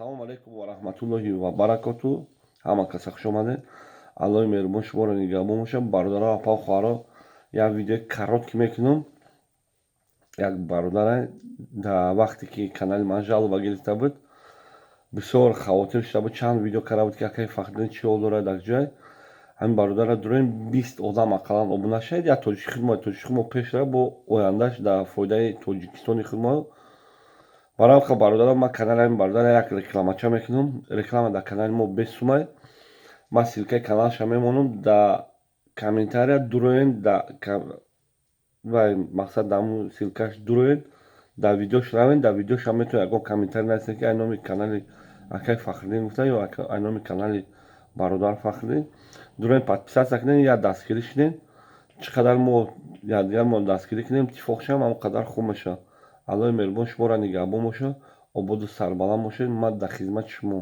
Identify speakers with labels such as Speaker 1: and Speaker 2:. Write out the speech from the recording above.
Speaker 1: Assalomu alaykum va rahmatullohi va barakatuh. Hamma kasa xush omadin. Alloh mehribon shumoро niгаҳбон бошад. Бародаро, апа, хоҳаро, як видеои коротки мекунам. Як бародаре дар вақте ки канали ман жалоба гирифта буд, бисёр хавотир шуда буд, чанд видео карда буд ки акаи фахриддин чӣ ҳол дорад дар ҷой. Ҳамин бародарро дуроин 20 одам ақаллан обуна шавед. Як тоҷики худмо пеш рафт бо ояндаш дар фоидаи тоҷикистони худмо. Барам ха бародарам, ма канали ҳамин бародар як рекламача мекунам. Реклама дар канали мо 20 сомай. Ма силкаи каналша мемонам дар комментария дуроен вай мақсад дар ҳамун силкаш дуроен дар видеош равен. Дар видеош ҳам метавонед ягон комментарий нависед ки ай номи канали акаи Фахриддин гуфта ё ай номи канали бародар Фахриддин. Дуроен подписатсия кунед, я дастгирӣ шудем. Чӣ қадар мо якдигар мо дастгирӣ кунем, иттифоқ шавем, ҳамон қадар хуб мешавад. Аллоҳи меҳрибон шуморо нигаҳбон бошад. Ободу сарбаланд бошед. Ман дар хизмати шумо.